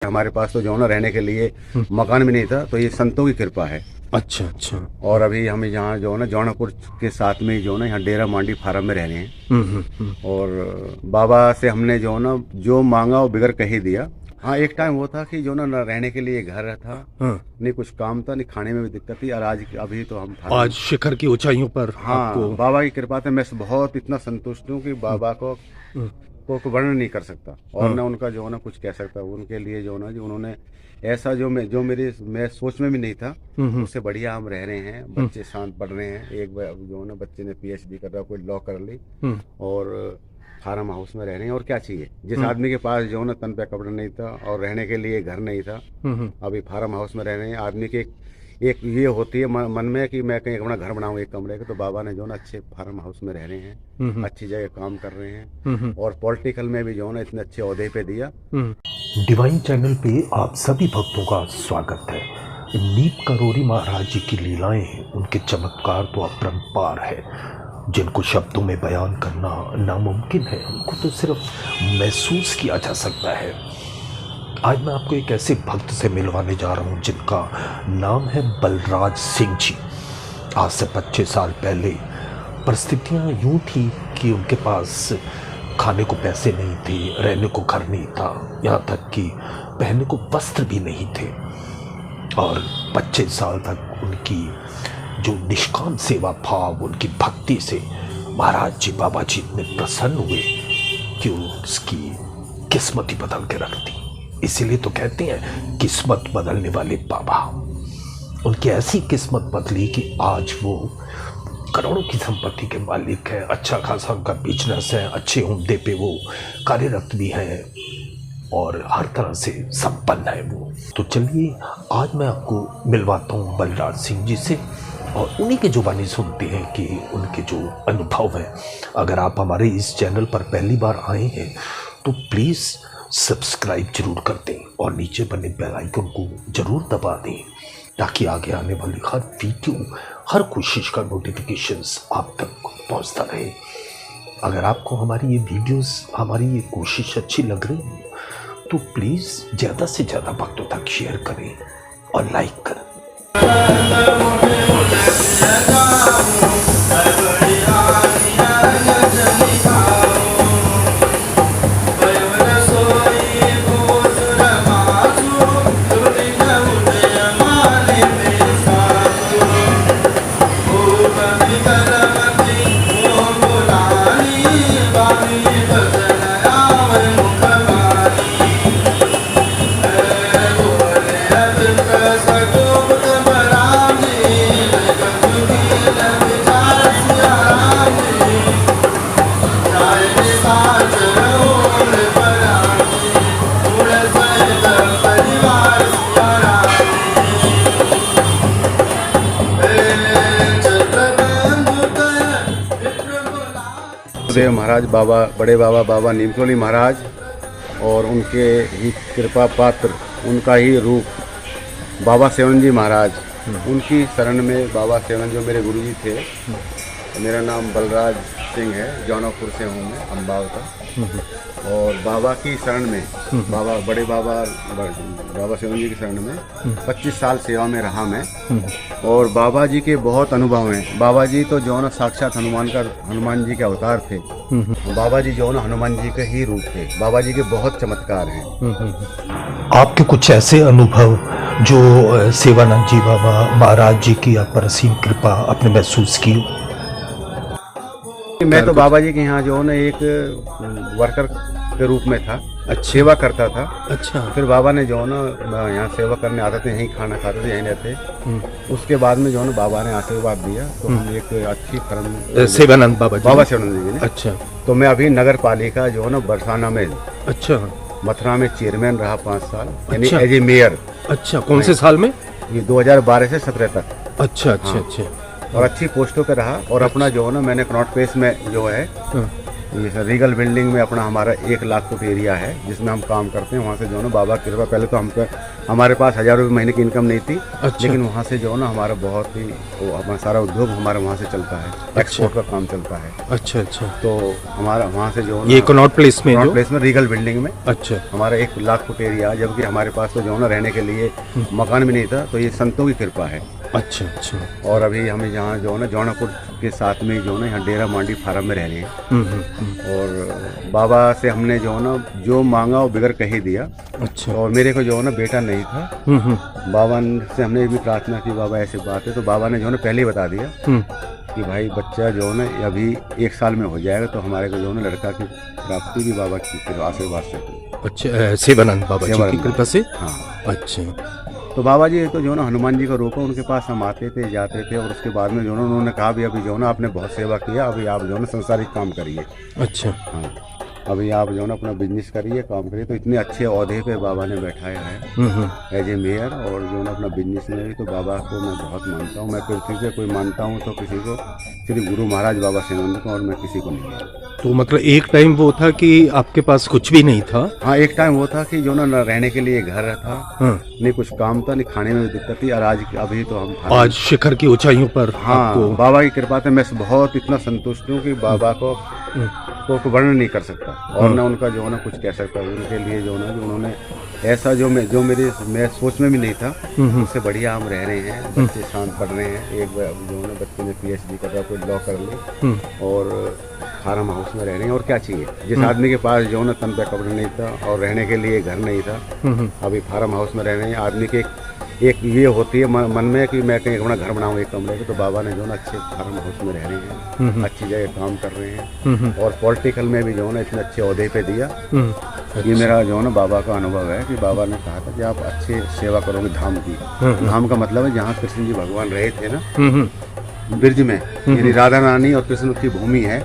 हमारे पास तो जो है ना रहने के लिए मकान भी नहीं था, तो ये संतों की कृपा है। अच्छा अच्छा। और अभी हम यहाँ जो है ना जौनापुर के साथ में जो है ना यहाँ डेरा मांडी फार्म में रह रहे हैं। और बाबा से हमने जो है ना जो मांगा वो बिगर कह ही दिया। हाँ, एक टाइम वो था कि जो ना रहने के लिए घर था, नहीं कुछ काम था, नहीं खाने में भी दिक्कत थी। और आज अभी तो हम आज शिखर की ऊंचाइयों पर हाँ आपको बाबा की कृपा से मैं बहुत इतना संतुष्ट हूँ कि बाबा को वर्णन नहीं कर सकता और ना उनका जो है ना कुछ कह सकता। उनके लिए जो ना जो उन्होंने ऐसा जो मैं सोच में भी नहीं था, उससे बढ़िया हम रह रहे हैं। बच्चे शांत पढ़ रहे हैं। एक जो है ना बच्चे ने पीएचडी कर रहा, कोई लॉ कर ली और फार्म हाउस में रह रहे हैं। और क्या चाहिए? जिस आदमी के पास जो है ना तन पे कपड़ा नहीं था और रहने के लिए घर नहीं था, अभी फार्म हाउस में रह रहे हैं। आदमी के एक ये होती है मन में कि मैं कहीं अपना घर बनाऊं एक कमरे का, तो बाबा ने जो ना अच्छे फार्म हाउस में रह रहे हैं, अच्छी जगह काम कर रहे हैं और पॉलिटिकल में भी जो है ना इतने अच्छे ओहदे पे दिया। डिवाइन चैनल पे आप सभी भक्तों का स्वागत है। नीप करोरी महाराज जी की लीलाएं, उनके चमत्कार तो अपरंपार है, जिनको शब्दों में बयान करना नामुमकिन है। उनको तो सिर्फ महसूस किया जा सकता है। आज मैं आपको एक ऐसे भक्त से मिलवाने जा रहा हूँ जिनका नाम है बलराज सिंह जी। आज से 25 साल पहले परिस्थितियाँ यूँ थी कि उनके पास खाने को पैसे नहीं थे, रहने को घर नहीं था, यहाँ तक कि पहनने को वस्त्र भी नहीं थे। और 25 साल तक उनकी जो निष्काम सेवा भाव, उनकी भक्ति से महाराज जी बाबा जी इतने प्रसन्न हुए कि उसकी किस्मत ही बदल के रख दी। इसीलिए तो कहते हैं किस्मत बदलने वाले बाबा। उनकी ऐसी किस्मत बदली कि आज वो करोड़ों की संपत्ति के मालिक है, अच्छा खासा उनका बिजनेस है, अच्छे उम्दे पे वो कार्यरत भी हैं और हर तरह से संपन्न है वो। तो चलिए आज मैं आपको मिलवाता हूँ बलराज सिंह जी से और उन्हीं के जुबानी सुनते हैं कि उनके जो अनुभव हैं। अगर आप हमारे इस चैनल पर पहली बार आए हैं तो प्लीज़ सब्सक्राइब जरूर कर दें और नीचे बने बेल आइकन को ज़रूर दबा दें ताकि आगे आने वाली हर वीडियो, हर कोशिश का नोटिफिकेशंस आप तक पहुंचता रहे। अगर आपको हमारी ये वीडियोस, हमारी ये कोशिश अच्छी लग रही है तो प्लीज़ ज़्यादा से ज़्यादा भक्तों तक शेयर करें और लाइक करें। देव महाराज बाबा, बड़े बाबा बाबा नीमकरोली महाराज और उनके ही कृपा पात्र, उनका ही रूप बाबा सेवन जी महाराज, उनकी शरण में बाबा सेवन जो मेरे गुरुजी थे। मेरा नाम बलराज सिंह है, जौनापुर से हूँ मैं, अम्बाव का। और बाबा की शरण में, बाबा बड़े बाबा बाबा सेवन जी की शरण में 25 साल सेवा में रहा मैं। और बाबा जी के बहुत अनुभव हैं। बाबा जी तो जो ना साक्षात हनुमान जी के अवतार थे। बाबा जी जो ना हनुमान जी के ही रूप थे। बाबा जी के बहुत चमत्कार हैं। आपके कुछ ऐसे अनुभव जो सेवानंद जी बाबा महाराज जी की आप पर असीम कृपा आपने महसूस की? मैं तो बाबा जी के यहाँ जो ना एक वर्कर के रूप में था, सेवा करता था। अच्छा। फिर बाबा ने जो है ना यहाँ सेवा करने आते थे, यहीं खाना खाते थे, यहीं रहते। उसके बाद में जो है ना बाबा ने आशीर्वाद दिया तो हम एक अच्छी फर्म सेवानंद बाबा सेवानंद जी ने। अच्छा। तो मैं अभी नगर पालिका जो है ना बरसाना में, अच्छा, मथुरा में चेयरमैन रहा 5 साल, यानी एज ए मेयर। अच्छा, कौन से साल में? ये 2012 से 17 तक। अच्छा अच्छा। अच्छा। और अच्छी पोस्टों पे रहा। और अपना जो है ना मैंने कनॉट प्लेस में जो है ये सर रीगल बिल्डिंग में अपना हमारा 1 लाख फुट एरिया है जिसमें हम काम करते हैं। वहाँ से जो है ना बाबा की कृपा, पहले तो हमको हमारे पास 1000 रुपये महीने की इनकम नहीं थी। अच्छा। लेकिन वहाँ से जो है ना हमारा बहुत ही हमारा सारा उद्योग हमारा वहाँ से चलता है। एक्सपोर्ट का काम चलता है। अच्छा अच्छा। तो हमारा वहाँ से जो है ये कनॉट प्लेस में जो? प्लेस में रीगल बिल्डिंग में अच्छा। हमारा 1 लाख फुट एरिया, जबकि हमारे पास तो जो है ना रहने के लिए मकान भी नहीं था। तो ये संतों की कृपा है। अच्छा अच्छा। और अभी हमें यहाँ जो है ना जौनापुर के साथ में जो है ना यहाँ डेरा मांडी फार्म में रह रहे हैं। और बाबा से हमने जो है ना जो मांगा वो बिगर कही दिया। अच्छा। और मेरे को जो है ना बेटा नहीं था। बाबा से हमने भी प्रार्थना की, बाबा ऐसी बात है। तो बाबा ने जो है ना पहले ही बता दिया कि भाई बच्चा जो है ना अभी 1 साल में हो जाएगा। तो हमारे को जो है ना लड़का की प्राप्ति भी बाबा की आशीर्वाद से हुई। अच्छा, सेवानंद बाबा जी की कृपा से। हाँ। अच्छा। तो बाबा जी तो जो है ना हनुमान जी का रूप है, उनके पास हम आते थे जाते थे। और उसके बाद में जो है ना उन्होंने कहा भी अभी जो है ना आपने बहुत सेवा किया, अभी आप जो है ना संसारिक काम करिए। अच्छा। हाँ, अभी आप जो है ना अपना बिजनेस करिए, काम करिए। तो इतने अच्छे ओहदे पे बाबा ने बैठाया है एज ए मेयर। और जो है ना अपना बिजनेस में भी तो बाबा को मैं बहुत मानता हूँ। मैं पृथ्वी से कोई मानता हूँ तो किसी को श्री गुरु महाराज बाबा सेवानंद को, और मैं किसी को नहीं मानता। तो मतलब एक टाइम वो था कि आपके पास कुछ भी नहीं था? हाँ, एक टाइम वो था कि जो ना रहने के लिए घर था। हाँ। नहीं कुछ काम था, नहीं खाने में भी दिक्कत थी। और आज अभी तो हम आज शिखर की ऊंचाइयों पर। हाँ, आपको बाबा की कृपा से मैं बहुत इतना संतुष्ट हूँ कि बाबा को वर्णन नहीं कर सकता। और ना उनका जो है ना कुछ कह सकता हूँ। उनके लिए जो ना जो उन्होंने ऐसा जो मैं सोच में भी नहीं था, उससे बढ़िया हम रह रहे हैं। बच्चे शांत पढ़ रहे हैं। एक जो है ना बच्चे ने PhD कर रहा, कोई लॉ कर ले, और फार्म हाउस में रह रहे हैं। और क्या चाहिए? जिस आदमी के पास जो है ना तन पे कब्र नहीं था और रहने के लिए घर नहीं था, अभी फार्म हाउस में रह रहे हैं। आदमी के एक ये होती है मन में कि मैं कहीं अपना घर बनाऊँ 1 कमरे का। तो बाबा ने जो ना अच्छे फार्म हाउस में रह रहे हैं, अच्छी जगह काम कर रहे हैं। और पॉलिटिकल में भी जो है ना इतने अच्छे ओहदे पे दिया। ये मेरा जो है ना बाबा का अनुभव है कि बाबा ने कहा था कि आप अच्छे सेवा करोगे धाम की। धाम का मतलब है जहाँ कृष्ण जी भगवान रहे थे ना ब्रिज में, यानी राधा रानी और कृष्ण की भूमि है।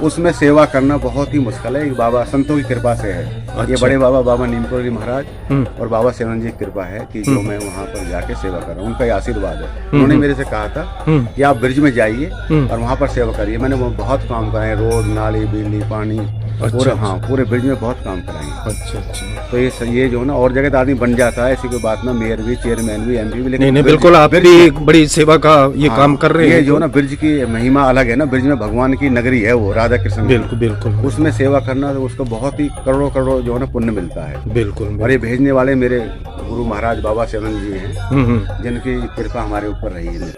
उसमें सेवा करना बहुत ही मुश्किल है। बाबा संतों की कृपा से है। अच्छा। ये बड़े बाबा नीमकरोली महाराज और बाबा सेवानंद जी की कृपा है कि जो मैं वहाँ पर जाके सेवा कर रहा हूँ। उनका ये आशीर्वाद है। उन्होंने मेरे से कहा था कि आप ब्रिज में जाइए और वहाँ पर सेवा करिए। मैंने वो बहुत काम कराए, रोड, नाली, बिजली, पानी, पूरे हाँ पूरे ब्रिज में बहुत काम कराएंगे। अच्छा अच्छा। तो ये जो ना और जगह तो आदमी बन जाता है, ऐसी कोई बात ना, मेयर भी, चेयरमैन भी, MP भी। लेकिन नहीं, बिल्कुल आप भी बड़ी सेवा का ये काम कर रहे हैं। ये जो ना ब्रिज की महिमा अलग है ना। ब्रिज में भगवान की नगरी है वो, राधा कृष्ण। बिल्कुल बिल्कुल। उसमें सेवा करना तो उसको बहुत ही करोड़ों जो है ना पुण्य मिलता है। बिल्कुल। और ये भेजने वाले मेरे गुरु महाराज बाबा सेवानंद जी हैं, जिनकी कृपा हमारे ऊपर रही है।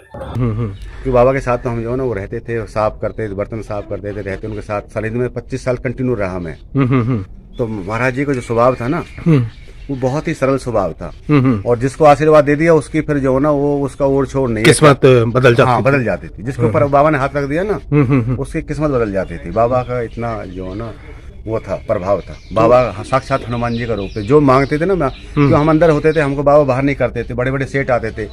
कि बाबा के साथ तो हम जो है ना वो रहते थे, साफ करते थे, बर्तन साफ करते थे, रहते उनके साथ। साल में 25 साल कंटिन्यू रहा मैं। तो महाराज जी का जो स्वभाव था ना वो बहुत ही सरल स्वभाव था। और जिसको आशीर्वाद दे दिया उसकी फिर जो है ना वो उसका ओर छोड़ नहीं, किस्मत बदल जाती। हाँ, बदल जाती थी। जिसके ऊपर बाबा ने हाथ रख दिया ना उसकी किस्मत बदल जाती थी। बाबा का इतना जो है ना वो था, प्रभाव था। बाबा साक्षात हनुमान जी का रूप थे। जो मांगते थे ना, जो हम अंदर होते थे, हमको बाबा बाहर नहीं करते थे। बड़े बड़े सेठ आते थे,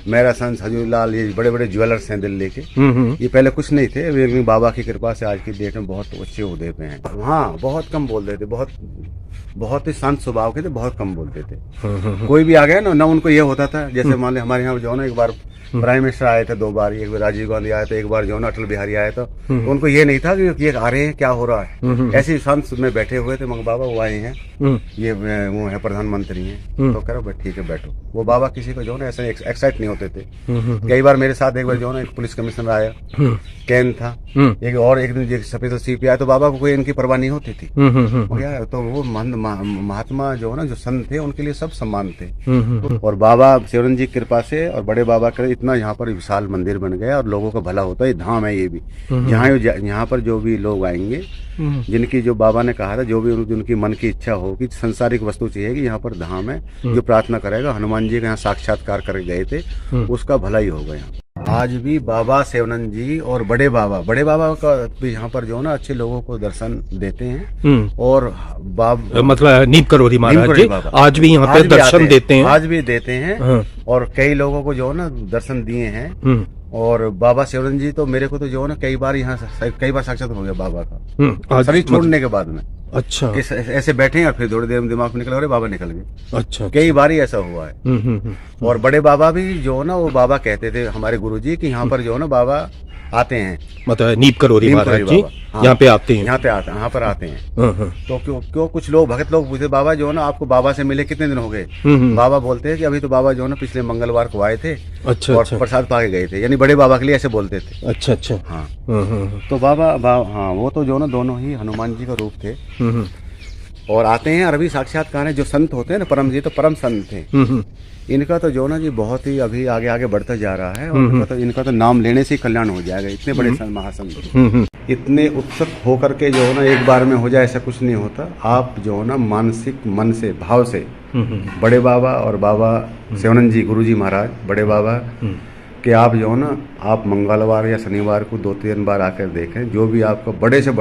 मेरा संस हजूरलाल, ये बड़े बड़े ज्वेलर्स हैं दिल्ली के। ये पहले कुछ नहीं थे, लेकिन बाबा की कृपा से आज की डेट में बहुत अच्छे ओहदे पे हैं। हाँ, बहुत कम बोलते थे, बहुत ही शांत स्वभाव के थे, बहुत कम बोलते थे। कोई भी आ गया ना उनको ये होता था, जैसे मान ली हमारे यहाँ जो है ना एक बार प्राइम मिनिस्टर आए थे 2 बार, एक बार राजीव गांधी आए थे, एक बार जो है ना अटल बिहारी आए थे। तो उनको ये नहीं था कि ये आ रहे हैं, क्या हो रहा है। ऐसे ही शांत में बैठे हुए थे। मगर बाबा वो आए हैं, ये वो है प्रधानमंत्री हैं, तो कह रहा ठीक है बैठो। वो बाबा किसी को जो है ना ऐसे एक्साइट नहीं होते थे। कई बार मेरे साथ एक बार जो है ना एक पुलिस कमिश्नर आया, कैन था, एक दिन स्पेशल CP आया, तो बाबा को कोई इनकी परवाह नहीं होती थी। तो वो महात्मा जो है ना जो संत थे उनके लिए सब सम्मान थे। और बाबा सेवानंद जी की कृपा से और बड़े बाबा के इतना यहाँ पर विशाल मंदिर बन गया और लोगों का भला होता है। धाम है ये भी। यहाँ पर जो भी लोग आएंगे, जिनकी जो बाबा ने कहा था, जो भी उनकी मन की इच्छा हो कि संसारिक वस्तु चाहिए, कि यहाँ पर धाम है, जो प्रार्थना करेगा, हनुमान जी का यहाँ साक्षात्कार कर गए थे, उसका भला ही होगा यहाँ। आज भी बाबा सेवानंद जी और बड़े बाबा का भी यहाँ पर जो है ना अच्छे लोगों को दर्शन देते हैं। और मतलब नीमकरोली महाराज जी आज भी यहाँ पे दर्शन देते हैं। आज भी देते हैं। और कई लोगों को जो है ना दर्शन दिए हैं। और बाबा सेवानंद जी तो मेरे को तो जो है ना कई बार साक्षात हो गया बाबा का, शरीर छोड़ने के बाद में। अच्छा ऐसे बैठे हैं और फिर थोड़ी देर में दिमाग में निकल, अरे बाबा निकल गए। अच्छा। कई बार ही ऐसा हुआ है। और बड़े बाबा भी जो है ना, वो बाबा कहते थे हमारे गुरुजी कि यहाँ पर जो है ना बाबा आते हैं, मतलब नीप करोरी महाराज जी हाँ, यहाँ पे आते हैं, यहाँ पे आते हैं, यहाँ पर आते हैं। तो क्यों कुछ लोग भगत लोग पूछते, बाबा जो है ना आपको बाबा से मिले कितने दिन हो गए? बाबा बोलते हैं कि अभी तो बाबा जो है ना पिछले मंगलवार को आए थे। अच्छा, और अच्छा। प्रसाद पाके गए थे, यानी बड़े बाबा के लिए ऐसे बोलते थे। अच्छा अच्छा। हाँ। तो बाबा हाँ, वो तो जो ना दोनों ही हनुमान जी का रूप थे। और आते हैं, और अभी साक्षात्कार है, जो संत होते हैं ना, परम जी तो परम संत थे। इनका तो जो ना जी बहुत ही अभी आगे आगे बढ़ता जा रहा है, और इनका तो नाम लेने से ही कल्याण हो जाएगा। इतने बड़े महासंत, इतने उत्सुक होकर के जो है ना एक बार में हो जाए, ऐसा कुछ नहीं होता। आप जो है ना मानसिक मन से, भाव से, बड़े बाबा और बाबा सेवानंद जी, गुरु जी महाराज, बड़े बाबा कि आप जो है ना, आप मंगलवार या शनिवार को 2-3 बार आकर देखें। जो भी आपका बड़े से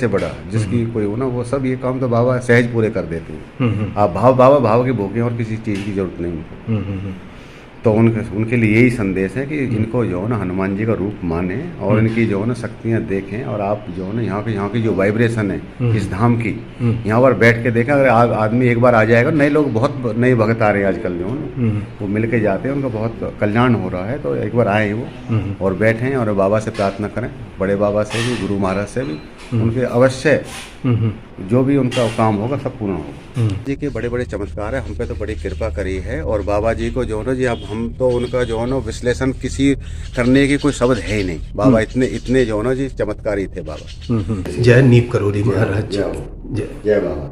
बड़ा जिसकी कोई हो ना, वो सब ये काम तो बाबा सहज पूरे कर देते हैं। आप बाबा के भूखे, और किसी चीज़ की जरूरत नहीं उनको। तो उनके लिए यही संदेश है कि इनको जो है ना हनुमान जी का रूप माने, और इनकी जो है ना शक्तियाँ देखें। और आप जो है ना यहाँ की जो वाइब्रेशन है इस धाम की, यहाँ पर बैठ के देखें। अगर आदमी एक बार आ जाएगा, नए लोग बहुत नए भगत आ रहे हैं आजकल जो है ना, वो मिल के जाते हैं, उनका बहुत कल्याण हो रहा है। तो एक बार आए वो और बैठें और बाबा से प्रार्थना करें, बड़े बाबा से भी, गुरु महाराज से भी, उनके अवश्य जो भी उनका काम होगा सब पूर्ण होगा। जी के बड़े बड़े चमत्कार है, हम पे तो बड़ी कृपा करी है। और बाबा जी को जो है ना जी, अब हम तो उनका जो है ना विश्लेषण किसी करने की कोई शब्द है ही नहीं। बाबा इतने जो है ना जी चमत्कारी थे बाबा। जय नीप करोरी महाराज। जय बाबा।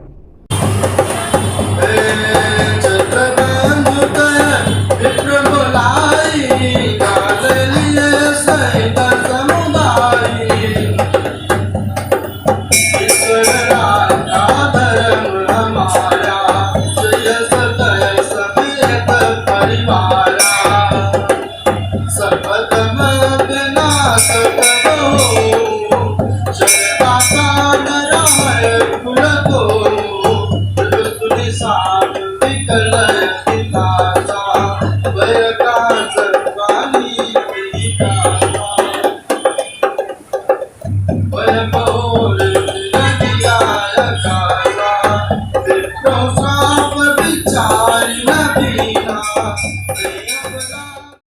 Vichar na bina,